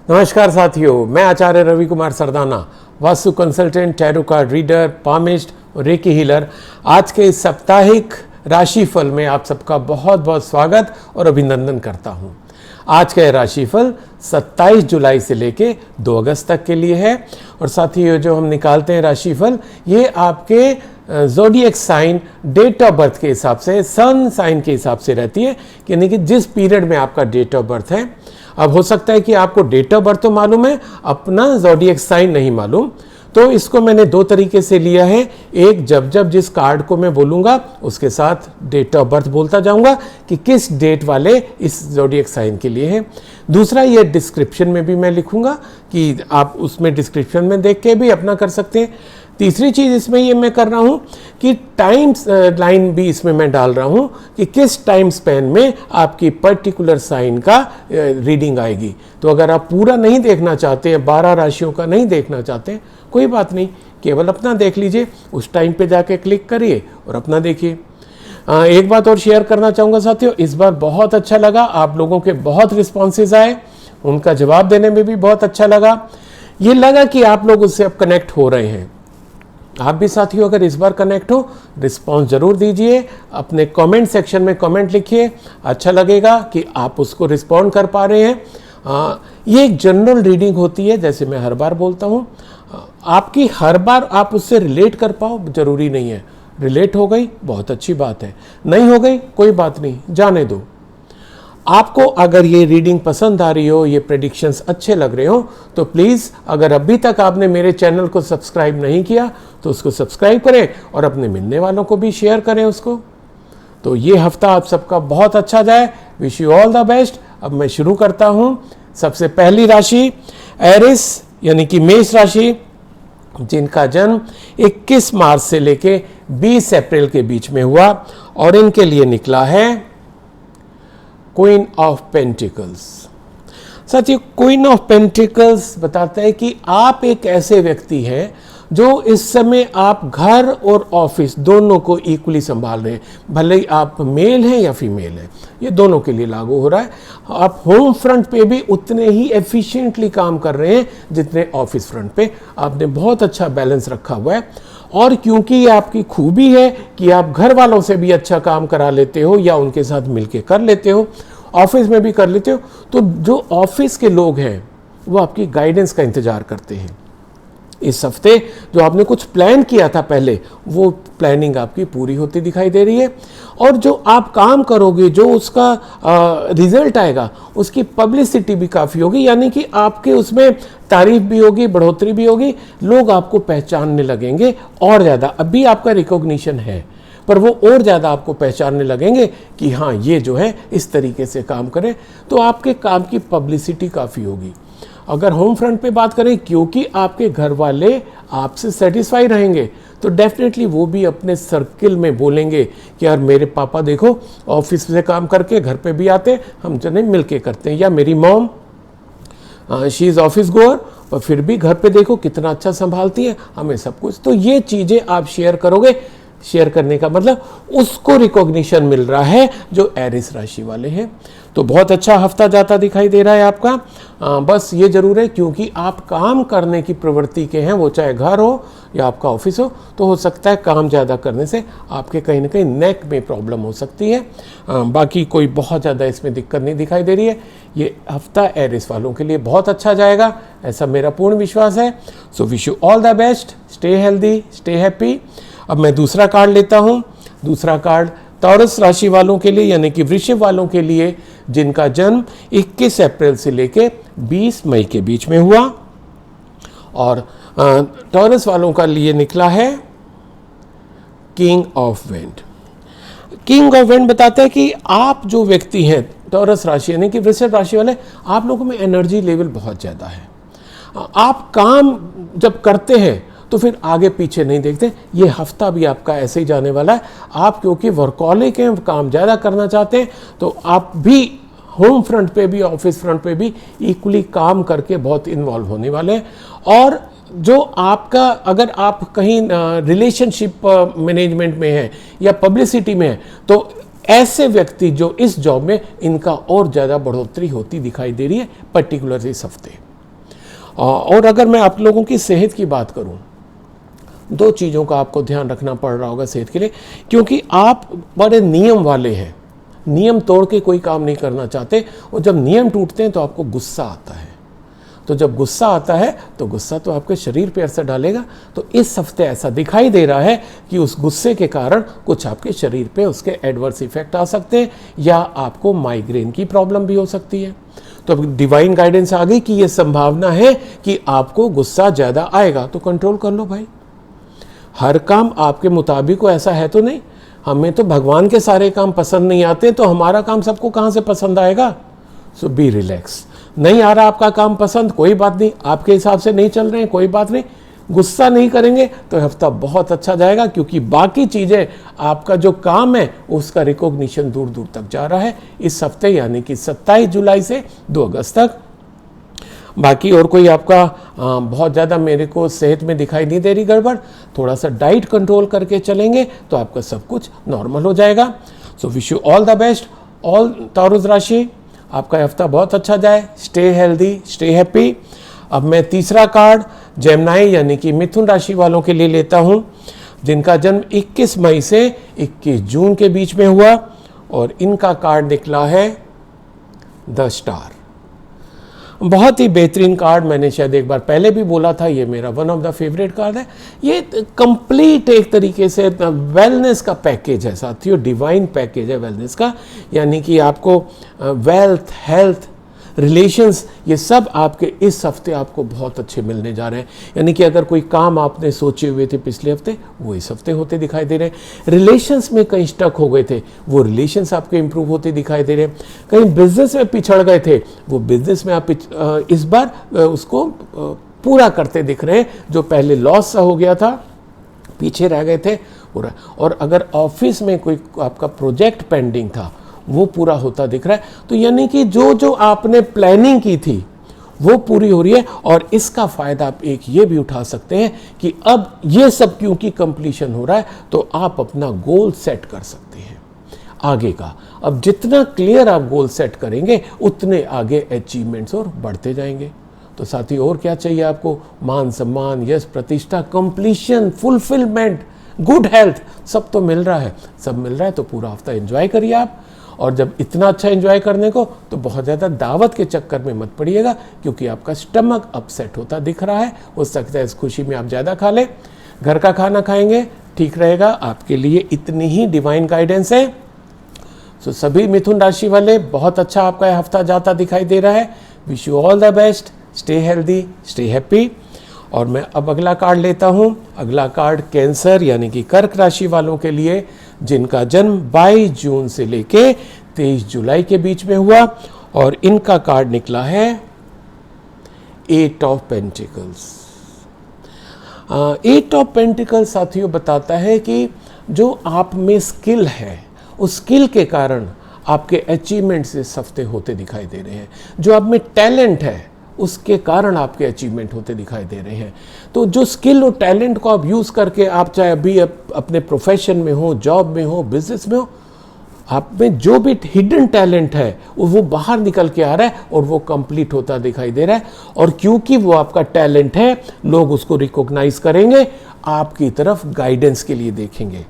नमस्कार साथियों, मैं Acharya Ravi Kumar Sardana, vastu consultant, tarot card reader, palmist और रेकी हीलर। आज के इस साप्ताहिक राशिफल में आप सबका बहुत बहुत स्वागत और अभिनंदन करता हूं। आज का राशिफल 27 जुलाई से लेके 2 अगस्त तक के लिए है। और साथियों, जो हम निकालते हैं राशिफल, ये आपके zodiac sign, date of birth के हिसाब से, सन साइन के हिसाब से रहती है, यानी कि जिस पीरियड में आपका डेट ऑफ बर्थ है। अब हो सकता है कि आपको डेट ऑफ बर्थ तो मालूम है, अपना ज़ोडिएक साइन नहीं मालूम, तो इसको मैंने 2 तरीके से लिया है। एक, जब जब जिस कार्ड को मैं बोलूँगा उसके साथ डेट ऑफ बर्थ बोलता जाऊँगा कि किस डेट वाले इस ज़ोडिएक साइन के लिए है। दूसरा, ये डिस्क्रिप्शन में भी मैं लिखूँगा कि आप उसमें डिस्क्रिप्शन में देख के भी अपना कर सकते हैं। तीसरी चीज़ इसमें ये मैं कर रहा हूँ कि टाइम लाइन भी इसमें मैं डाल रहा हूँ कि किस टाइम स्पैन में आपकी पर्टिकुलर साइन का रीडिंग आएगी। तो अगर आप पूरा नहीं देखना चाहते हैं, 12 राशियों का नहीं देखना चाहते हैं, कोई बात नहीं, केवल अपना देख लीजिए, उस टाइम पे जाके क्लिक करिए और अपना देखिए। एक बात और शेयर करना चाहूँगा साथियों, इस बार बहुत अच्छा लगा, आप लोगों के बहुत रिस्पॉन्सेज आए, उनका जवाब देने में भी बहुत अच्छा लगा। ये लगा कि आप लोग उससे अब कनेक्ट हो रहे हैं। आप भी साथियों अगर इस बार कनेक्ट हो, रिस्पांस जरूर दीजिए, अपने कमेंट सेक्शन में कमेंट लिखिए। अच्छा लगेगा कि आप उसको रिस्पॉन्ड कर पा रहे हैं। ये एक जनरल रीडिंग होती है, जैसे मैं हर बार बोलता हूँ, आपकी हर बार आप उससे रिलेट कर पाओ जरूरी नहीं है। रिलेट हो गई बहुत अच्छी बात है, नहीं हो गई कोई बात नहीं, जाने दो। आपको अगर ये रीडिंग पसंद आ रही हो, ये प्रेडिक्शंस अच्छे लग रहे हो, तो प्लीज़ अगर अभी तक आपने मेरे चैनल को सब्सक्राइब नहीं किया तो उसको सब्सक्राइब करें और अपने मिलने वालों को भी शेयर करें उसको। तो ये हफ्ता आप सबका बहुत अच्छा जाए, wish you all the best. अब मैं शुरू करता हूँ। सबसे पहली राशि एरिस यानी कि मेष राशि, जिनका जन्म 21 मार्च से लेके 20 अप्रैल के बीच में हुआ, और इनके लिए निकला है क्वीन ऑफ पेंटिकल्स। साथियों, क्वीन ऑफ पेंटिकल्स बताता है कि आप एक ऐसे व्यक्ति हैं जो इस समय आप घर और ऑफिस दोनों को इक्वली संभाल रहे हैं, भले ही आप मेल हैं या फीमेल हैं, ये दोनों के लिए लागू हो रहा है। आप होम फ्रंट पे भी उतने ही एफिशिएंटली काम कर रहे हैं जितने ऑफिस फ्रंट पे। आपने बहुत अच्छा बैलेंस रखा हुआ है, और क्योंकि ये आपकी खूबी है कि आप घर वालों से भी अच्छा काम करा लेते हो या उनके साथ मिलके कर लेते हो, ऑफिस में भी कर लेते हो, तो जो ऑफिस के लोग हैं वो आपकी गाइडेंस का इंतजार करते हैं। इस हफ्ते जो आपने कुछ प्लान किया था पहले, वो प्लानिंग आपकी पूरी होती दिखाई दे रही है, और जो आप काम करोगे, जो उसका रिजल्ट आएगा, उसकी पब्लिसिटी भी काफ़ी होगी, यानी कि आपके उसमें तारीफ भी होगी, बढ़ोतरी भी होगी, लोग आपको पहचानने लगेंगे और ज़्यादा। अभी आपका रिकॉग्निशन है, पर वो और ज़्यादा आपको पहचानने लगेंगे कि हाँ, ये जो है इस तरीके से काम करें, तो आपके काम की पब्लिसिटी काफ़ी होगी। अगर होम फ्रंट पे बात करें, क्योंकि आपके घर वाले आपसे सेटिस्फाई रहेंगे, तो डेफिनेटली वो भी अपने सर्किल में बोलेंगे कि यार मेरे पापा देखो ऑफिस से काम करके घर पे भी आते हैं, हम जने मिल के करते हैं, या मेरी मॉम शी इज़ ऑफिस गोअर पर फिर भी घर पे देखो कितना अच्छा संभालती है हमें सब कुछ। तो ये चीज़ें आप शेयर करोगे, शेयर करने का मतलब उसको रिकॉग्निशन मिल रहा है जो एरिस राशि वाले हैं। तो बहुत अच्छा हफ्ता जाता दिखाई दे रहा है आपका। बस ये जरूर है, क्योंकि आप काम करने की प्रवृत्ति के हैं, वो चाहे घर हो या आपका ऑफिस हो, तो हो सकता है काम ज़्यादा करने से आपके कहीं ना कहीं नेक में प्रॉब्लम हो सकती है। बाकी कोई बहुत ज़्यादा इसमें दिक्कत नहीं दिखाई दे रही है। ये हफ्ता एरिस वालों के लिए बहुत अच्छा जाएगा, ऐसा मेरा पूर्ण विश्वास है। So wish you all the best, stay healthy, stay happy. अब मैं दूसरा कार्ड लेता हूँ। दूसरा कार्ड टॉरस राशि वालों के लिए, यानी कि वृश्चिक वालों के लिए, जिनका जन्म 21 अप्रैल से लेके 20 मई के बीच में हुआ, और टॉरस वालों का लिए निकला है king of wind. King of wind बताता है कि आप जो व्यक्ति हैं टॉरस राशि यानी कि वृश्चिक राशि वाले, आप लोगों में एनर्जी लेवल बहुत ज़्यादा है। आप काम जब करते हैं तो फिर आगे पीछे नहीं देखते। ये हफ्ता भी आपका ऐसे ही जाने वाला है। आप क्योंकि वर्कॉलिक हैं, काम ज़्यादा करना चाहते हैं, तो आप भी होम फ्रंट पे भी ऑफिस फ्रंट पे भी इक्वली काम करके बहुत इन्वॉल्व होने वाले हैं। और जो आपका, अगर आप कहीं रिलेशनशिप मैनेजमेंट में है या पब्लिसिटी में है, तो ऐसे व्यक्ति जो इस जॉब में, इनका और ज़्यादा बढ़ोतरी होती दिखाई दे रही है, पर्टिकुलर इस हफ्ते। और अगर मैं आप लोगों की सेहत की बात करूं, दो चीज़ों का आपको ध्यान रखना पड़ रहा होगा सेहत के लिए, क्योंकि आप बड़े नियम वाले हैं, नियम तोड़ के कोई काम नहीं करना चाहते, और जब नियम टूटते हैं तो आपको गुस्सा आता है। तो जब गुस्सा आता है तो गुस्सा तो आपके शरीर पे असर डालेगा। तो इस हफ्ते ऐसा दिखाई दे रहा है कि उस गुस्से के कारण कुछ आपके शरीर पे उसके एडवर्स इफेक्ट आ सकते हैं, या आपको माइग्रेन की प्रॉब्लम भी हो सकती है। तो अब डिवाइन गाइडेंस आ गई कि ये संभावना है कि आपको गुस्सा ज़्यादा आएगा, तो कंट्रोल कर लो भाई। हर काम आपके मुताबिक हो ऐसा है तो नहीं। हमें तो भगवान के सारे काम पसंद नहीं आते, तो हमारा काम सबको कहाँ से पसंद आएगा। सो बी रिलैक्स। नहीं आ रहा आपका काम पसंद, कोई बात नहीं, आपके हिसाब से नहीं चल रहे हैं, कोई बात नहीं, गुस्सा नहीं करेंगे तो हफ्ता बहुत अच्छा जाएगा, क्योंकि बाकी चीज़ें, आपका जो काम है उसका रिकॉग्निशन दूर दूर तक जा रहा है इस हफ्ते, यानी कि 27 जुलाई से 2 अगस्त तक। बाकी और कोई आपका बहुत ज़्यादा मेरे को सेहत में दिखाई नहीं दे रही गड़बड़। थोड़ा सा डाइट कंट्रोल करके चलेंगे तो आपका सब कुछ नॉर्मल हो जाएगा। So wish you all the best, all Taurus राशि, आपका हफ्ता बहुत अच्छा जाए। Stay healthy, stay happy. अब मैं तीसरा कार्ड जेमिनी यानी कि मिथुन राशि वालों के लिए लेता हूँ, जिनका जन्म 21 मई से 21 जून के बीच में हुआ, और इनका कार्ड निकला है द स्टार। बहुत ही बेहतरीन कार्ड, मैंने शायद एक बार पहले भी बोला था, ये मेरा one of the favourite card है। ये कंप्लीट एक तरीके से वेलनेस का पैकेज है साथियों, डिवाइन पैकेज है वेलनेस का, यानी कि आपको वेल्थ, हेल्थ, रिलेशंस, ये सब आपके इस हफ्ते आपको बहुत अच्छे मिलने जा रहे हैं। यानी कि अगर कोई काम आपने सोचे हुए थे पिछले हफ्ते, वो इस हफ्ते होते दिखाई दे रहे हैं। रिलेशंस में कहीं स्टक हो गए थे, वो रिलेशंस आपके इंप्रूव होते दिखाई दे रहे हैं। कहीं बिजनेस में पिछड़ गए थे, वो बिजनेस में आप इस बार उसको पूरा करते दिख रहे हैं। जो पहले लॉस सा हो गया था, पीछे रह गए थे, पूरा। और अगर ऑफिस में कोई आपका प्रोजेक्ट पेंडिंग था, वो पूरा होता दिख रहा है। तो यानी कि जो जो आपने प्लानिंग की थी वो पूरी हो रही है। और इसका फायदा आप एक ये भी उठा सकते हैं कि अब ये सब क्योंकि कंप्लीशन हो रहा है, तो आप अपना गोल सेट कर सकते हैं आगे का। अब जितना क्लियर आप गोल सेट करेंगे, उतने आगे अचीवमेंट्स और बढ़ते जाएंगे। तो साथी और क्या चाहिए आपको, मान सम्मान, यश, प्रतिष्ठा, कंप्लीशन, फुलफिलमेंट, गुड हेल्थ, सब तो मिल रहा है। सब मिल रहा है तो पूरा हफ्ता एंजॉय करिए आप। और जब इतना अच्छा एंजॉय करने को, तो बहुत ज़्यादा दावत के चक्कर में मत पड़िएगा, क्योंकि आपका स्टमक अपसेट होता दिख रहा है। हो सकता है इस खुशी में आप ज़्यादा खा लें। घर का खाना खाएंगे, ठीक रहेगा आपके लिए। इतनी ही डिवाइन गाइडेंस है। सो सभी मिथुन राशि वाले, बहुत अच्छा आपका हफ्ता जाता दिखाई दे रहा है। Wish you all the best, stay healthy, stay happy. और मैं अब अगला कार्ड लेता हूँ। अगला कार्ड कैंसर यानी कि कर्क राशि वालों के लिए, जिनका जन्म 22 जून से लेके 23 जुलाई के बीच में हुआ, और इनका कार्ड निकला है 8 ऑफ पेंटिकल्स। 8 ऑफ पेंटिकल्स साथियों बताता है कि जो आप में स्किल है, उस स्किल के कारण आपके अचीवमेंट्स इस हफ्ते होते दिखाई दे रहे हैं। जो आप में टैलेंट है, उसके कारण आपके अचीवमेंट होते दिखाई दे रहे हैं। तो जो स्किल और टैलेंट को आप यूज़ करके, आप चाहे अभी अपने प्रोफेशन में हो, जॉब में हो, बिजनेस में हो, आप में जो भी हिडन टैलेंट है वो बाहर निकल के आ रहा है और वो कंप्लीट होता दिखाई दे रहा है। और क्योंकि वो आपका टैलेंट है, लोग उसको रिकॉग्नाइज करेंगे, आपकी तरफ गाइडेंस के लिए देखेंगे।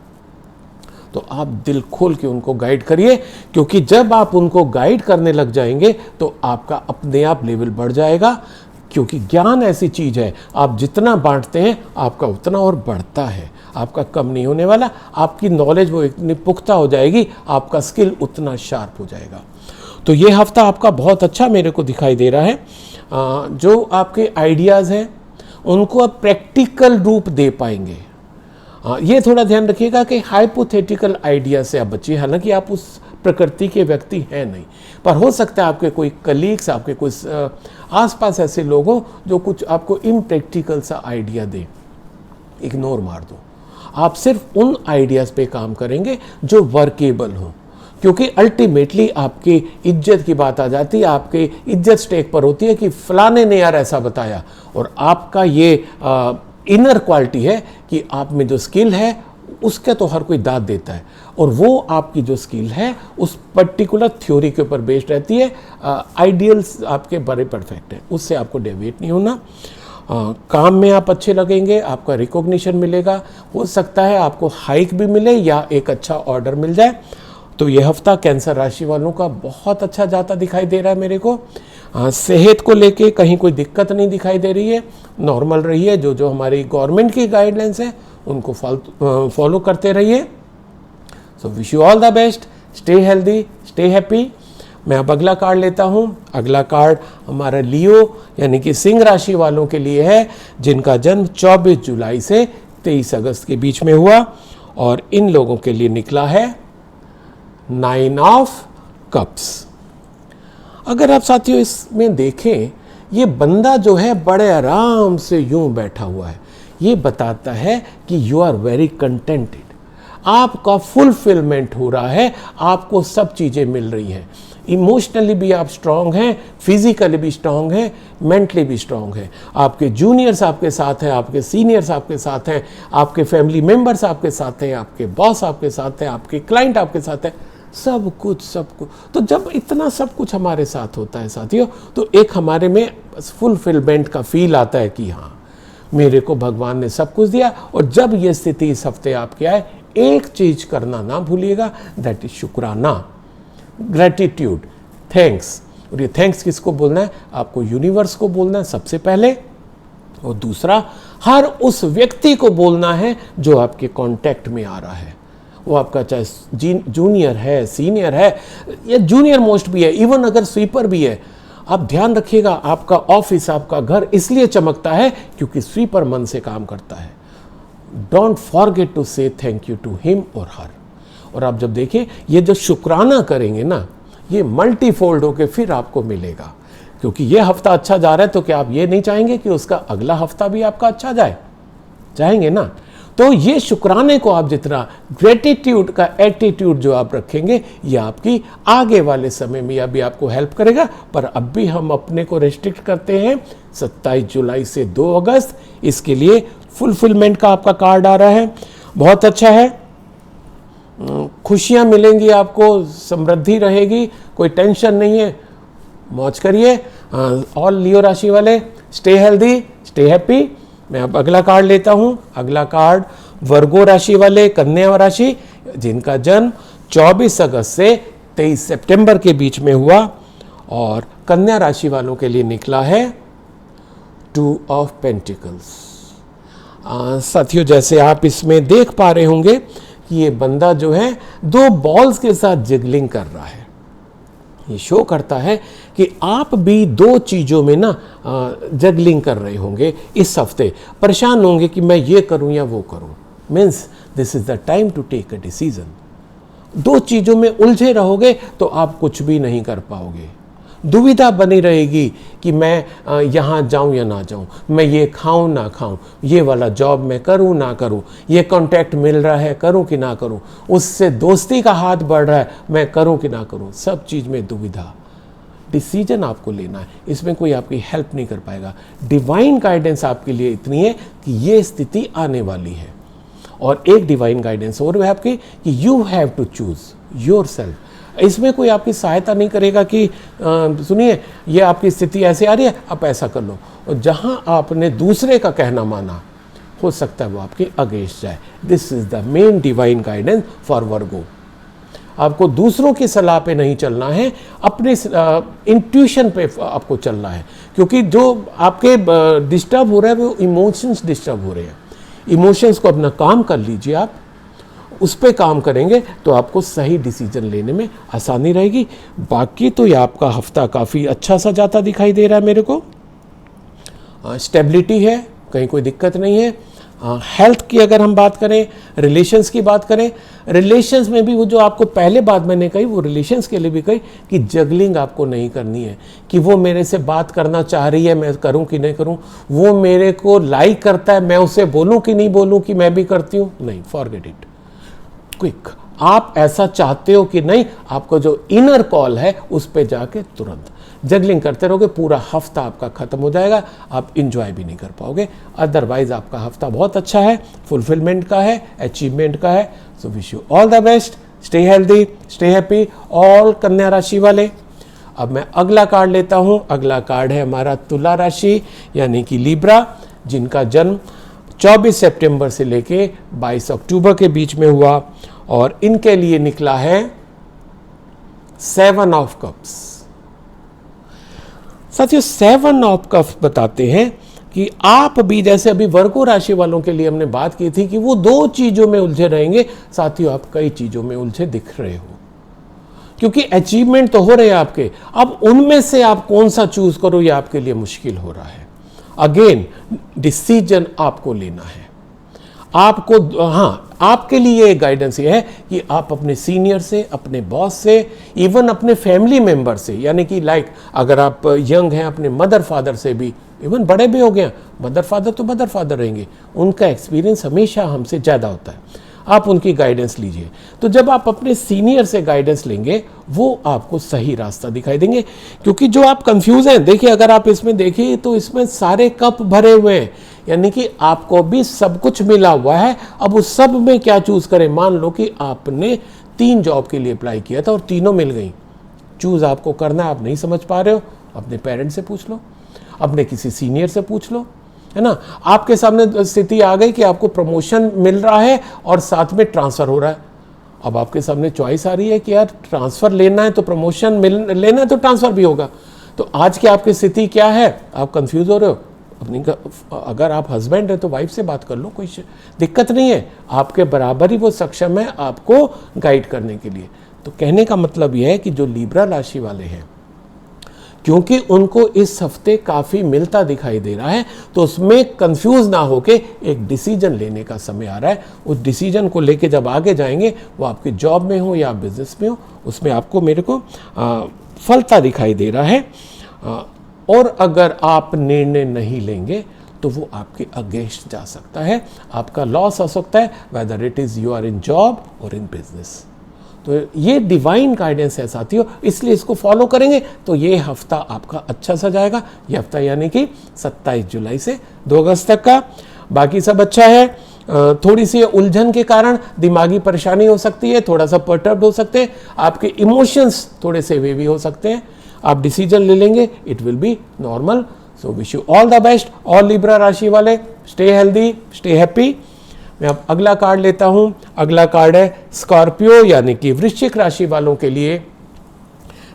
तो आप दिल खोल के उनको गाइड करिए, क्योंकि जब आप उनको गाइड करने लग जाएंगे तो आपका अपने आप लेवल बढ़ जाएगा। क्योंकि ज्ञान ऐसी चीज़ है, आप जितना बांटते हैं आपका उतना और बढ़ता है, आपका कम नहीं होने वाला। आपकी नॉलेज वो इतनी पुख्ता हो जाएगी, आपका स्किल उतना शार्प हो जाएगा। तो ये हफ्ता आपका बहुत अच्छा मेरे को दिखाई दे रहा है। जो आपके आइडियाज़ हैं उनको आप प्रैक्टिकल रूप दे पाएंगे। ये थोड़ा ध्यान रखिएगा कि हाइपोथेटिकल आइडिया से आप बचिए। हालांकि आप उस प्रकृति के व्यक्ति हैं नहीं, पर हो सकता है आपके कोई कलीग्स, आपके कोई आसपास ऐसे लोग हों जो कुछ आपको इम्प्रैक्टिकल सा आइडिया दें। इग्नोर मार दो। आप सिर्फ उन आइडियाज़ पे काम करेंगे जो वर्केबल हों, क्योंकि अल्टीमेटली आपकी इज्जत की बात आ जाती है। आपकी इज्जत स्टेक पर होती है कि फलाने ने यार ऐसा बताया। और आपका ये इनर क्वालिटी है कि आप में जो स्किल है उसके तो हर कोई दाद देता है, और वो आपकी जो स्किल है उस पर्टिकुलर थ्योरी के ऊपर बेस्ड रहती है। आइडियल्स आपके बड़े परफेक्ट हैं, उससे आपको डेविएट नहीं होना। काम में आप अच्छे लगेंगे, आपका रिकॉग्निशन मिलेगा, हो सकता है आपको हाइक भी मिले या एक अच्छा ऑर्डर मिल जाए। तो ये हफ्ता कैंसर राशि वालों का बहुत अच्छा जाता दिखाई दे रहा है मेरे को। सेहत को लेके कहीं कोई दिक्कत नहीं दिखाई दे रही है, नॉर्मल रही है। जो हमारी गवर्नमेंट की गाइडलाइंस है उनको फॉलो करते रहिए। सो wish you all the best, stay healthy, stay happy. मैं अब अगला कार्ड लेता हूँ। अगला कार्ड हमारा लियो यानी कि सिंह राशि वालों के लिए है, जिनका जन्म 24 जुलाई से 23 अगस्त के बीच में हुआ, और इन लोगों के लिए निकला है 9 ऑफ कप्स। अगर आप साथियों इसमें देखें, ये बंदा जो है बड़े आराम से यूं बैठा हुआ है। ये बताता है कि यू आर वेरी कंटेंटेड, आपका फुलफिलमेंट हो रहा है, आपको सब चीज़ें मिल रही हैं। इमोशनली भी आप स्ट्रांग हैं, फिजिकली भी स्ट्रांग हैं, मेंटली भी स्ट्रांग हैं। आपके जूनियर्स आपके साथ हैं, आपके सीनियर्स आपके साथ हैं, आपके फैमिली मेंबर्स आपके साथ हैं, आपके बॉस आपके साथ हैं, आपके क्लाइंट आपके साथ हैं, सब कुछ। तो जब इतना सब कुछ हमारे साथ होता है साथियों, तो एक हमारे में फुलफिलमेंट का फील आता है कि हाँ, मेरे को भगवान ने सब कुछ दिया। और जब ये स्थिति इस हफ्ते आपके आए, एक चीज करना ना भूलिएगा, दैट इज शुक्राना, ग्रेटिट्यूड, थैंक्स। और ये थैंक्स किसको बोलना है? आपको यूनिवर्स को बोलना है सबसे पहले, और दूसरा हर उस व्यक्ति को बोलना है जो आपके कांटेक्ट में आ रहा है। वो आपका चाहे जूनियर है, सीनियर है, या जूनियर मोस्ट भी है, इवन अगर स्वीपर भी है। आप ध्यान रखिएगा, आपका ऑफिस, आपका घर इसलिए चमकता है क्योंकि स्वीपर मन से काम करता है। डोंट फॉरगेट टू से थैंक यू टू हिम और हर। और आप जब देखें, ये जो शुक्राना करेंगे ना, ये मल्टीफोल्ड होके फिर आपको मिलेगा। क्योंकि ये हफ्ता अच्छा जा रहा है, तो क्या आप ये नहीं चाहेंगे कि उसका अगला हफ्ता भी आपका अच्छा जाए? चाहेंगे ना? तो ये शुक्राने को आप जितना ग्रेटिट्यूड का एटीट्यूड जो आप रखेंगे, ये आपकी आगे वाले समय में यह भी आपको हेल्प करेगा। पर अब भी हम अपने को रेस्ट्रिक्ट करते हैं 27 जुलाई से 2 अगस्त। इसके लिए फुलफिलमेंट का आपका कार्ड आ रहा है, बहुत अच्छा है। खुशियां मिलेंगी आपको, समृद्धि रहेगी, कोई टेंशन नहीं है, मौज करिए। ऑल लियो राशि वाले, स्टे हेल्दी, स्टे हैप्पी। मैं अब अगला कार्ड लेता हूं। अगला कार्ड वर्गो राशि वाले, कन्या राशि, जिनका जन्म 24 अगस्त से 23 सितंबर के बीच में हुआ, और कन्या राशि वालों के लिए निकला है 2 ऑफ पेंटिकल्स। साथियों, जैसे आप इसमें देख पा रहे होंगे कि ये बंदा जो है 2 बॉल्स के साथ जिगलिंग कर रहा है। ये शो करता है कि आप भी 2 चीज़ों में ना जगलिंग कर रहे होंगे इस हफ्ते, परेशान होंगे कि मैं ये करूं या वो करूं। Means this is the time to take a decision. 2 चीज़ों में उलझे रहोगे तो आप कुछ भी नहीं कर पाओगे। दुविधा बनी रहेगी कि मैं यहाँ जाऊँ या ना जाऊँ, मैं ये खाऊँ ना खाऊँ, ये वाला जॉब मैं करूँ ना करूँ, ये कॉन्टैक्ट मिल रहा है करूँ कि ना करूँ, उससे दोस्ती का हाथ बढ़ रहा है मैं करूँ कि ना करूँ। सब चीज़ में दुविधा। डिसीजन आपको लेना है, इसमें कोई आपकी हेल्प नहीं कर पाएगा। डिवाइन गाइडेंस आपके लिए इतनी है कि ये स्थिति आने वाली है। और एक डिवाइन गाइडेंस और है आपकी कि you have to choose yourself. इसमें कोई आपकी सहायता नहीं करेगा कि सुनिए ये आपकी स्थिति ऐसे आ रही है, आप ऐसा कर लो। और जहां आपने दूसरे का कहना माना, हो सकता है वो आपके अगेंस्ट जाए। This is the main divine guidance for Virgo. आपको दूसरों की सलाह पे नहीं चलना है, अपने इंट्यूशन पे आपको चलना है। क्योंकि जो आपके डिस्टर्ब हो रहा है वो इमोशंस डिस्टर्ब हो रहे हैं। इमोशंस को अपना काम कर लीजिए, आप उस पर काम करेंगे तो आपको सही डिसीजन लेने में आसानी रहेगी। बाकी तो ये आपका हफ्ता काफ़ी अच्छा सा जाता दिखाई दे रहा है मेरे को। स्टेबिलिटी है, कहीं कोई दिक्कत नहीं है। हेल्थ की अगर हम बात करें, रिलेशंस की बात करें, रिलेशंस में भी वो जो आपको पहले बात मैंने कही, वो रिलेशंस के लिए भी कही कि जगलिंग आपको नहीं करनी है कि वो मेरे से बात करना चाह रही है, मैं करूं कि नहीं करूं, वो मेरे को लाइक करता है, मैं उसे बोलूं कि नहीं बोलूं कि मैं भी करती हूं। नहीं, फॉरगेट इट, क्विक। आप ऐसा चाहते हो कि नहीं, आपको जो इनर कॉल है उस पे जाके तुरंत जगलिंग करते रहोगे पूरा हफ्ता आपका खत्म हो जाएगा, आप इंजॉय भी नहीं कर पाओगे। अदरवाइज आपका हफ्ता बहुत अच्छा है, फुलफिलमेंट का है, अचीवमेंट का है। So wish you all the best, stay healthy, stay happy all कन्या राशि वाले। अब मैं अगला कार्ड लेता हूं। अगला कार्ड है हमारा तुला राशि यानी कि लीब्रा, जिनका जन्म 24 सितंबर से लेके 22 अक्टूबर के बीच में हुआ और इनके लिए निकला है 7 ऑफ कप्स। साथियों 7 ऑफ कप्स बताते हैं कि आप भी, जैसे अभी वर्गो राशि वालों के लिए हमने बात की थी कि वो 2 चीजों में उलझे रहेंगे, साथियों आप कई चीजों में उलझे दिख रहे हो, क्योंकि अचीवमेंट तो हो रहे हैं आपके। अब उनमें से आप कौन सा चूज करो ये आपके लिए मुश्किल हो रहा है। अगेन डिसीजन आपको लेना है आपको। हाँ, आपके लिए एक गाइडेंस ये है कि आप अपने सीनियर से, अपने बॉस से, इवन अपने फैमिली मेंबर से, यानी कि लाइक अगर आप यंग हैं अपने मदर फादर से भी, इवन बड़े भी हो गए, मदर फादर तो मदर फादर रहेंगे, उनका एक्सपीरियंस हमेशा हमसे ज़्यादा होता है, आप उनकी गाइडेंस लीजिए। तो जब आप अपने सीनियर से गाइडेंस लेंगे वो आपको सही रास्ता दिखाई देंगे, क्योंकि जो आप कंफ्यूज हैं, देखिए अगर आप इसमें देखिए तो इसमें सारे कप भरे हुए हैं, यानी कि आपको भी सब कुछ मिला हुआ है। अब उस सब में क्या चूज करें? मान लो कि आपने 3 जॉब के लिए अप्लाई किया था और तीनों मिल गई, चूज आपको करना है, आप नहीं समझ पा रहे हो, अपने पेरेंट्स से पूछ लो, अपने किसी सीनियर से पूछ लो, है ना। आपके सामने स्थिति आ गई कि आपको प्रमोशन मिल रहा है और साथ में ट्रांसफर हो रहा है। अब आपके सामने चॉइस आ रही है कि यार ट्रांसफर लेना है तो प्रमोशन लेना है तो ट्रांसफर भी होगा। तो आज की आपकी स्थिति क्या है? आप कंफ्यूज हो रहे हो। अपनी अगर आप हस्बैंड है तो वाइफ से बात कर लो, कोई दिक्कत नहीं है, आपके बराबर ही वो सक्षम है आपको गाइड करने के लिए। तो कहने का मतलब यह है कि जो लीब्रा राशि वाले हैं, क्योंकि उनको इस हफ्ते काफ़ी मिलता दिखाई दे रहा है, तो उसमें कंफ्यूज ना होके एक डिसीजन लेने का समय आ रहा है। उस डिसीजन को लेके जब आगे जाएंगे, वो आपके जॉब में हो या बिजनेस में हो, उसमें आपको मेरे को फलता दिखाई दे रहा है। और अगर आप निर्णय नहीं लेंगे तो वो आपके अगेंस्ट जा सकता है, आपका लॉस हो सकता है, whether it is you are in job और इन बिजनेस। तो ये डिवाइन गाइडेंस है साथियों, इसलिए इसको फॉलो करेंगे तो ये हफ्ता आपका अच्छा सा जाएगा। ये हफ्ता यानी कि 27 जुलाई से 2 अगस्त तक का। बाकी सब अच्छा है। थोड़ी सी उलझन के कारण दिमागी परेशानी हो सकती है, थोड़ा सा पर्टर्ब्ड हो सकते हैं, आपके इमोशंस थोड़े से वे भी हो सकते हैं। आप डिसीजन ले लेंगे, it will be normal. So wish you all the best all Libra राशि वाले। Stay healthy, stay happy. मैं अब अगला कार्ड लेता हूं। अगला कार्ड है स्कॉर्पियो यानी कि वृश्चिक राशि वालों के लिए,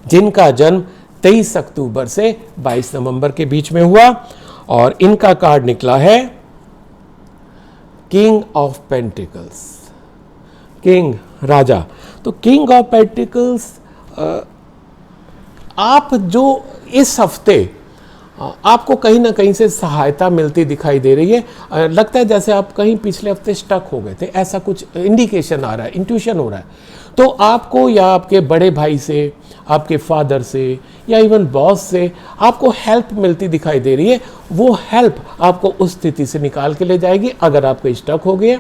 जिनका जन्म 23 अक्टूबर से 22 नवंबर के बीच में हुआ और इनका कार्ड निकला है किंग ऑफ पेंटिकल्स, किंग राजा। तो किंग ऑफ पेंटिकल्स, आप जो इस हफ्ते आपको कहीं ना कहीं से सहायता मिलती दिखाई दे रही है। लगता है जैसे आप कहीं पिछले हफ्ते स्टक हो गए थे, ऐसा कुछ इंडिकेशन आ रहा है, इंट्यूशन हो रहा है। तो आपको या आपके बड़े भाई से, आपके फादर से या इवन बॉस से आपको हेल्प मिलती दिखाई दे रही है। वो हेल्प आपको उस स्थिति से निकाल के ले जाएगी अगर आप कहीं स्टक हो गए,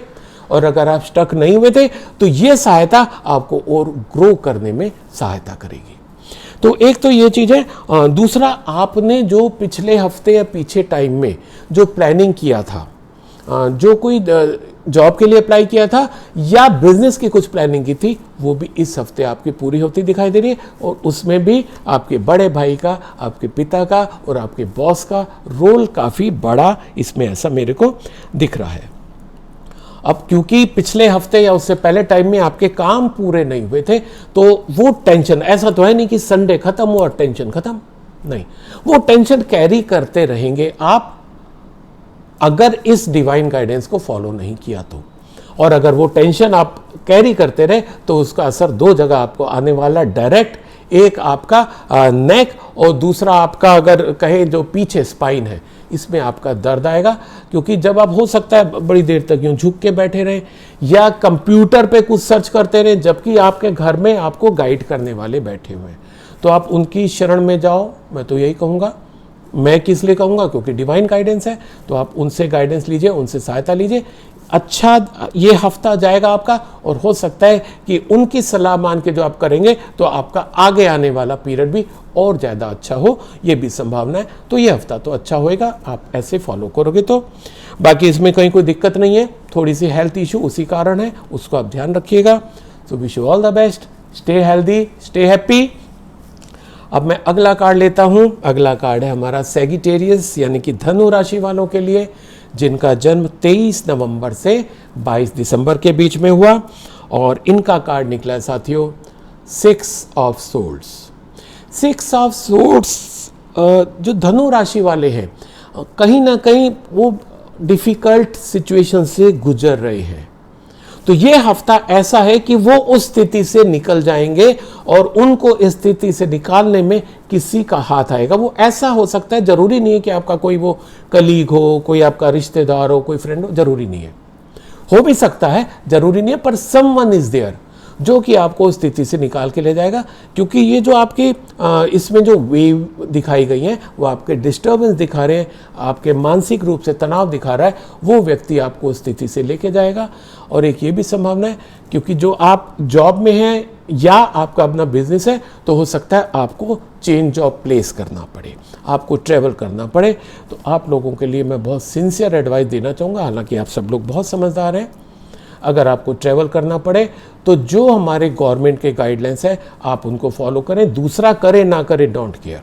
और अगर आप स्टक नहीं हुए थे तो ये सहायता आपको और ग्रो करने में सहायता करेगी। तो एक तो ये चीज़ है। दूसरा, आपने जो पिछले हफ्ते या पीछे टाइम में जो प्लानिंग किया था, जो कोई जॉब के लिए अप्लाई किया था या बिजनेस की कुछ प्लानिंग की थी, वो भी इस हफ्ते आपकी पूरी होती दिखाई दे रही है। और उसमें भी आपके बड़े भाई का, आपके पिता का और आपके बॉस का रोल काफ़ी बड़ा इसमें ऐसा मेरे को दिख रहा है। अब क्योंकि पिछले हफ्ते या उससे पहले टाइम में आपके काम पूरे नहीं हुए थे, तो वो टेंशन, ऐसा तो है नहीं कि संडे खत्म हुआ और टेंशन खत्म, नहीं, वो टेंशन कैरी करते रहेंगे आप अगर इस डिवाइन गाइडेंस को फॉलो नहीं किया तो। और अगर वो टेंशन आप कैरी करते रहे तो उसका असर 2 जगह आपको आने वाला डायरेक्ट, एक आपका नेक और दूसरा आपका अगर कहे जो पीछे स्पाइन है, इसमें आपका दर्द आएगा। क्योंकि जब आप हो सकता है बड़ी देर तक यूं झुक के बैठे रहे या कंप्यूटर पे कुछ सर्च करते रहे, जबकि आपके घर में आपको गाइड करने वाले बैठे हुए हैं, तो आप उनकी शरण में जाओ। मैं तो यही कहूँगा, मैं किस लिए कहूँगा, क्योंकि डिवाइन गाइडेंस है, तो आप उनसे गाइडेंस लीजिए, उनसे सहायता लीजिए। अच्छा ये हफ्ता जाएगा आपका, और हो सकता है कि उनकी सलाह मान के जो आप करेंगे तो आपका आगे आने वाला पीरियड भी और ज़्यादा अच्छा हो, ये भी संभावना है। तो ये हफ्ता तो अच्छा होएगा, आप ऐसे फॉलो करोगे तो। बाकी इसमें कहीं कोई दिक्कत नहीं है, थोड़ी सी हेल्थ इशू उसी कारण है, उसको आप ध्यान रखिएगा। सो wish you all the best, stay healthy, stay happy. अब मैं अगला कार्ड लेता हूँ। अगला कार्ड है हमारा सैगिटेरियस यानी कि धनु राशि वालों के लिए, जिनका जन्म 23 नवंबर से 22 दिसंबर के बीच में हुआ, और इनका कार्ड निकला है साथियों 6 ऑफ सोर्ड्स। 6 ऑफ सोर्ड्स जो धनु राशि वाले हैं, कहीं ना कहीं वो डिफ़िकल्ट सिचुएशन से गुजर रहे हैं। तो ये हफ्ता ऐसा है कि वो उस स्थिति से निकल जाएंगे, और उनको इस स्थिति से निकालने में किसी का हाथ आएगा। वो ऐसा हो सकता है, जरूरी नहीं है कि आपका कोई वो कलीग हो, कोई आपका रिश्तेदार हो, कोई फ्रेंड हो, जरूरी नहीं है, हो भी सकता है, जरूरी नहीं है, पर समवन इज देयर जो कि आपको उस स्थिति से निकाल के ले जाएगा। क्योंकि ये जो आपके इसमें जो वेव दिखाई गई हैं वो आपके डिस्टर्बेंस दिखा रहे हैं, आपके मानसिक रूप से तनाव दिखा रहा है, वो व्यक्ति आपको उस स्थिति से लेके जाएगा। और एक ये भी संभावना है, क्योंकि जो आप जॉब में हैं या आपका अपना बिजनेस है, तो हो सकता है आपको चेंज जॉब प्लेस करना पड़े, आपको ट्रैवल करना पड़े। तो आप लोगों के लिए मैं बहुत सिंसियर एडवाइस देना चाहूँगा, हालांकि आप सब लोग बहुत समझदार हैं। अगर आपको ट्रैवल करना पड़े तो जो हमारे गवर्नमेंट के गाइडलाइंस है आप उनको फॉलो करें। दूसरा करे ना करे, don't care,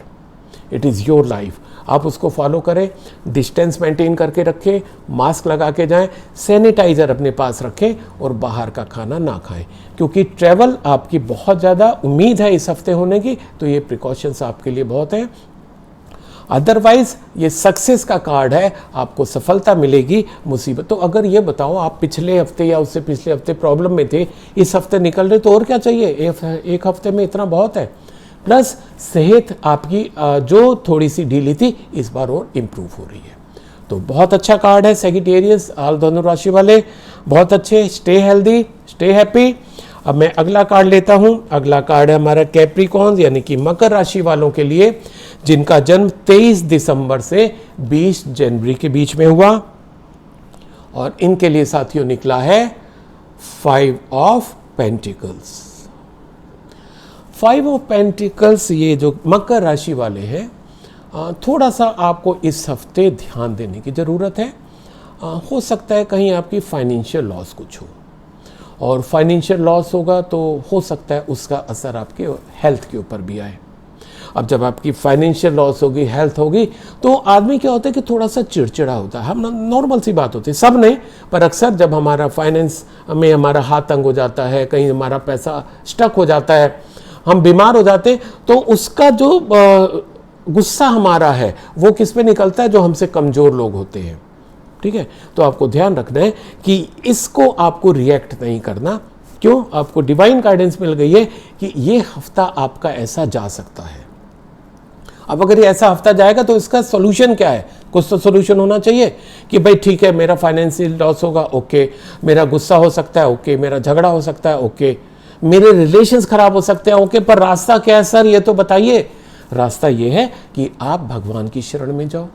it is your life, आप उसको फॉलो करें। डिस्टेंस मेंटेन करके रखें, मास्क लगा के जाएं, सैनिटाइज़र अपने पास रखें, और बाहर का खाना ना खाएं, क्योंकि ट्रैवल आपकी बहुत ज़्यादा उम्मीद है इस हफ्ते होने की, तो ये प्रिकॉशंस आपके लिए बहुत हैं। अदरवाइज ये सक्सेस का कार्ड है, आपको सफलता मिलेगी। मुसीबत तो अगर ये बताओ आप पिछले हफ्ते या उससे पिछले हफ्ते प्रॉब्लम में थे, इस हफ्ते निकल रहे, तो और क्या चाहिए? एक हफ्ते में इतना बहुत है। प्लस सेहत आपकी जो थोड़ी सी ढीली थी, इस बार और इम्प्रूव हो रही है। तो बहुत अच्छा कार्ड है सैगिटेरियस, ऑल धनु राशि वाले बहुत अच्छे। Stay healthy, stay happy. अब मैं अगला कार्ड लेता हूं। अगला कार्ड है हमारा कैप्रिकॉर्न यानी कि मकर राशि वालों के लिए, जिनका जन्म 23 दिसंबर से 20 जनवरी के बीच में हुआ, और इनके लिए साथियों निकला है 5 ऑफ पेंटिकल्स। 5 ऑफ पेंटिकल्स, ये जो मकर राशि वाले हैं, थोड़ा सा आपको इस हफ्ते ध्यान देने की ज़रूरत है। हो सकता है कहीं आपकी फाइनेंशियल लॉस कुछ हो, और फाइनेंशियल लॉस होगा तो हो सकता है उसका असर आपके हेल्थ के ऊपर भी आए। अब जब आपकी फाइनेंशियल लॉस होगी, हेल्थ होगी, तो आदमी क्या होता है कि थोड़ा सा चिड़चिड़ा होता है। हम नॉर्मल सी बात होती है, सब नहीं, पर अक्सर जब हमारा फाइनेंस में हमारा हाथ तंग हो जाता है, कहीं हमारा पैसा स्टक हो जाता है, हम बीमार हो जाते हैं, तो उसका जो गुस्सा हमारा है वो किस पे निकलता है? जो हमसे कमज़ोर लोग होते हैं। ठीक है, तो आपको ध्यान रखना है कि इसको आपको रिएक्ट नहीं करना। क्यों? आपको डिवाइन गाइडेंस मिल गई है कि ये हफ्ता आपका ऐसा जा सकता है। अब अगर ये ऐसा हफ्ता जाएगा तो इसका सोल्यूशन क्या है? कुछ तो सोल्यूशन होना चाहिए कि भाई ठीक है, मेरा फाइनेंशियल लॉस होगा, ओके, मेरा गुस्सा हो सकता है, ओके, मेरा झगड़ा हो सकता है, ओके, मेरे रिलेशंस खराब हो सकते हैं, ओके, पर रास्ता क्या है सर, ये तो बताइए। रास्ता ये है कि आप भगवान की शरण में जाओ।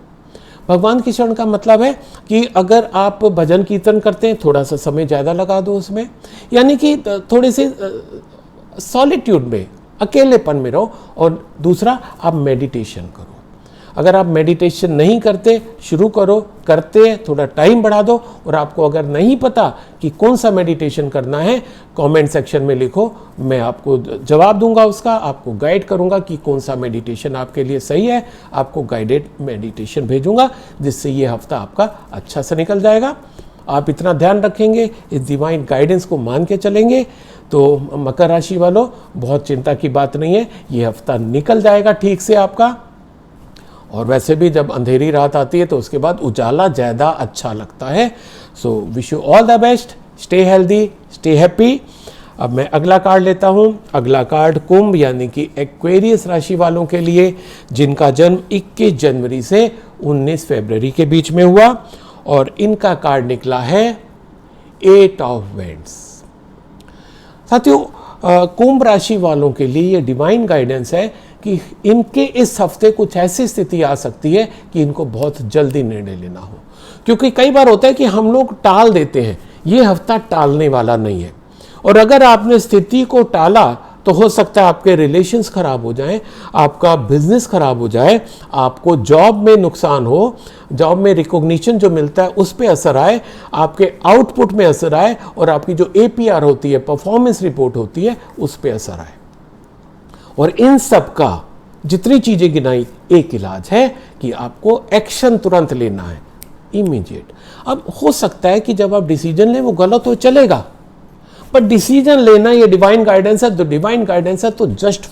भगवान की शरण का मतलब है कि अगर आप भजन कीर्तन करते हैं, थोड़ा सा समय ज़्यादा लगा दो उसमें, यानी कि थोड़े से सॉलिट्यूड में, अकेलेपन में रहो। और दूसरा, आप मेडिटेशन करो। अगर आप मेडिटेशन नहीं करते, शुरू करो, करते हैं, थोड़ा टाइम बढ़ा दो। और आपको अगर नहीं पता कि कौन सा मेडिटेशन करना है, कमेंट सेक्शन में लिखो, मैं आपको जवाब दूंगा उसका, आपको गाइड करूंगा कि कौन सा मेडिटेशन आपके लिए सही है। आपको गाइडेड मेडिटेशन भेजूंगा, जिससे ये हफ्ता आपका अच्छा से निकल जाएगा। आप इतना ध्यान रखेंगे, इस डिवाइन गाइडेंस को मान के चलेंगे, तो मकर राशि वालों बहुत चिंता की बात नहीं है, ये हफ्ता निकल जाएगा ठीक से आपका। और वैसे भी जब अंधेरी रात आती है तो उसके बाद उजाला ज़्यादा अच्छा लगता है। So wish you all the best, stay healthy, stay happy. अब मैं अगला कार्ड लेता हूँ। अगला कार्ड कुंभ यानी कि एक्वेरियस राशि वालों के लिए, जिनका जन्म 21 जनवरी से 19 फरवरी के बीच में हुआ, और इनका कार्ड निकला है 8 ऑफ वेंड्स। साथियों, कुंभ राशि वालों के लिए ये डिवाइन गाइडेंस है कि इनके इस हफ्ते कुछ ऐसी स्थिति आ सकती है कि इनको बहुत जल्दी निर्णय लेना हो, क्योंकि कई बार होता है कि हम लोग टाल देते हैं। ये हफ्ता टालने वाला नहीं है, और अगर आपने स्थिति को टाला तो हो सकता है आपके रिलेशंस खराब हो जाएं, आपका बिजनेस खराब हो जाए, आपको जॉब में नुकसान हो, जॉब में रिकॉग्निशन जो मिलता है उस पर असर आए, आपके आउटपुट में असर आए, और आपकी जो APR होती है, परफॉर्मेंस रिपोर्ट होती है, उस पर असर आए। और इन सब का जितनी चीजें गिनाई, एक इलाज है कि आपको एक्शन तुरंत लेना है, इमीडिएट। अब हो सकता है कि जब आप डिसीजन लें वो गलत हो, चलेगा, पर डिसीजन लेना ये डिवाइन गाइडेंस है, तो डिवाइन गाइडेंस है तो जस्ट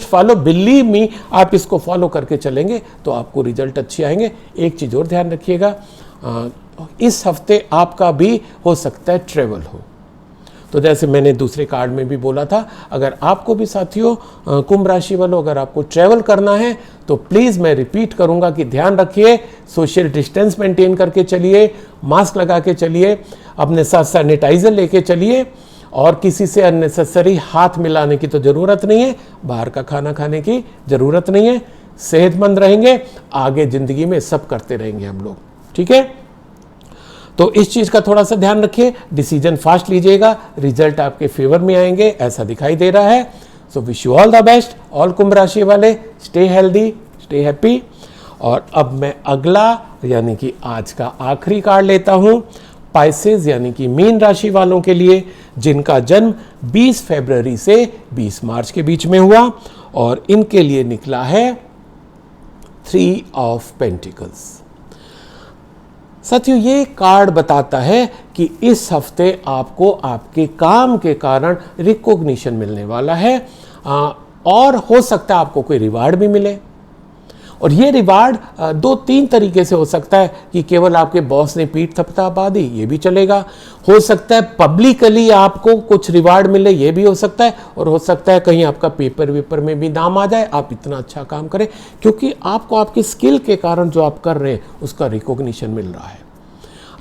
फॉलो, बिलीव मी, आप इसको फॉलो करके चलेंगे तो आपको रिजल्ट अच्छे आएंगे। एक चीज और ध्यान रखिएगा, इस हफ्ते आपका भी हो सकता है ट्रेवल हो, तो जैसे मैंने दूसरे कार्ड में भी बोला था, अगर आपको भी साथियों कुंभ राशि वालों अगर आपको ट्रैवल करना है तो प्लीज़ मैं रिपीट करूंगा कि ध्यान रखिए, सोशल डिस्टेंस मेंटेन करके चलिए, मास्क लगा के चलिए, अपने साथ सैनिटाइजर लेके चलिए, और किसी से अननेसेसरी हाथ मिलाने की तो ज़रूरत नहीं है, बाहर का खाना खाने की ज़रूरत नहीं है। सेहतमंद रहेंगे, आगे ज़िंदगी में सब करते रहेंगे हम लोग, ठीक है। तो इस चीज का थोड़ा सा ध्यान रखिए, डिसीजन फास्ट लीजिएगा, रिजल्ट आपके फेवर में आएंगे, ऐसा दिखाई दे रहा है। So wish you all the best, all Kumbh राशि वाले, स्टे हेल्दी, स्टे हैप्पी। और अब मैं अगला यानी कि आज का आखिरी कार्ड लेता हूं, पाइसेस यानी कि मीन राशि वालों के लिए, जिनका जन्म 20 फरवरी से 20 मार्च के बीच में हुआ, और इनके लिए निकला है 3 ऑफ पेंटिकल्स। साथियों, ये कार्ड बताता है कि इस हफ्ते आपको आपके काम के कारण रिकॉग्निशन मिलने वाला है, और हो सकता है आपको कोई रिवार्ड भी मिले। और ये रिवार्ड 2-3 तरीके से हो सकता है कि केवल आपके बॉस ने पीठ थपथपा दी, ये भी चलेगा। हो सकता है पब्लिकली आपको कुछ रिवार्ड मिले, ये भी हो सकता है। और हो सकता है कहीं आपका पेपर वेपर में भी नाम आ जाए, आप इतना अच्छा काम करें, क्योंकि आपको आपकी स्किल के कारण जो आप कर रहे हैं उसका रिकॉग्निशन मिल रहा है।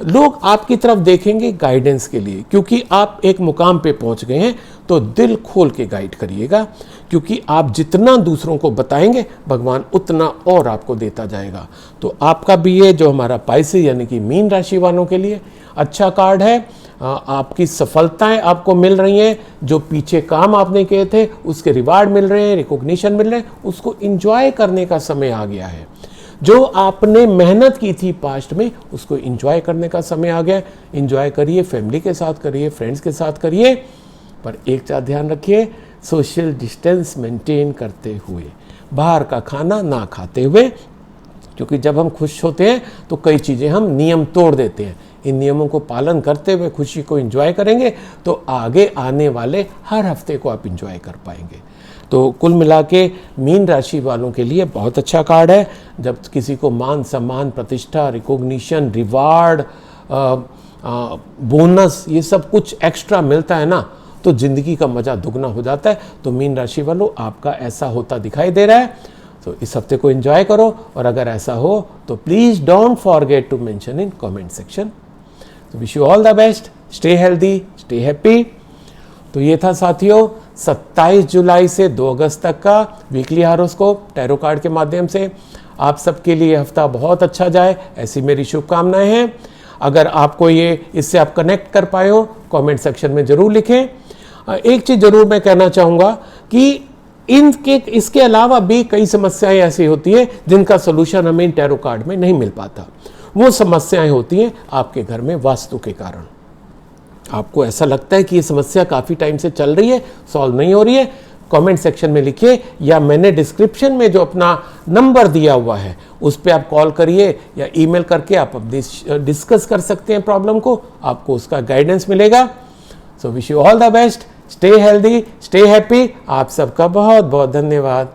लोग आपकी तरफ देखेंगे गाइडेंस के लिए, क्योंकि आप एक मुकाम पे पहुंच गए हैं। तो दिल खोल के गाइड करिएगा, क्योंकि आप जितना दूसरों को बताएंगे भगवान उतना और आपको देता जाएगा। तो आपका भी ये जो हमारा पाइसेस यानी कि मीन राशि वालों के लिए अच्छा कार्ड है। आपकी सफलताएं आपको मिल रही हैं, जो पीछे काम आपने किए थे उसके रिवार्ड मिल रहे हैं, रिकॉग्निशन मिल रहे हैं, उसको इंजॉय करने का समय आ गया है। जो आपने मेहनत की थी पास्ट में, उसको एंजॉय करने का समय आ गया। एंजॉय करिए, फैमिली के साथ करिए, फ्रेंड्स के साथ करिए, पर एक चीज ध्यान रखिए, सोशल डिस्टेंस मेंटेन करते हुए, बाहर का खाना ना खाते हुए, क्योंकि जब हम खुश होते हैं तो कई चीज़ें हम नियम तोड़ देते हैं। इन नियमों को पालन करते हुए खुशी को एंजॉय करेंगे तो आगे आने वाले हर हफ्ते को आप एंजॉय कर पाएंगे। तो कुल मिला के मीन राशि वालों के लिए बहुत अच्छा कार्ड है। जब किसी को मान सम्मान, प्रतिष्ठा, रिकॉग्निशन, रिवार्ड, बोनस, ये सब कुछ एक्स्ट्रा मिलता है ना, तो जिंदगी का मजा दुगना हो जाता है। तो मीन राशि वालों, आपका ऐसा होता दिखाई दे रहा है। तो इस हफ्ते को एंजॉय करो, और अगर ऐसा हो तो please don't forget to mention in comment section. तो wish you all the best, stay healthy, stay happy. तो ये था साथियों 27 जुलाई से 2 अगस्त तक का वीकली हॉरोस्कोप टैरो कार्ड के माध्यम से। आप सबके लिए हफ्ता बहुत अच्छा जाए, ऐसी मेरी शुभकामनाएं हैं। अगर आपको ये इससे आप कनेक्ट कर पाए हो, कमेंट सेक्शन में जरूर लिखें। एक चीज जरूर मैं कहना चाहूँगा कि इसके अलावा भी कई समस्याएं ऐसी होती है जिनका सोल्यूशन हमें इन टैरो कार्ड में नहीं मिल पाता। वो समस्याएं होती हैं आपके घर में वास्तु के कारण। आपको ऐसा लगता है कि ये समस्या काफ़ी टाइम से चल रही है, सॉल्व नहीं हो रही है, कमेंट सेक्शन में लिखिए, या मैंने डिस्क्रिप्शन में जो अपना नंबर दिया हुआ है उस पर आप कॉल करिए या ईमेल करके आप डिस्कस कर सकते हैं प्रॉब्लम को, आपको उसका गाइडेंस मिलेगा। सो wish you all the best, stay healthy, stay happy. आप सबका बहुत बहुत धन्यवाद।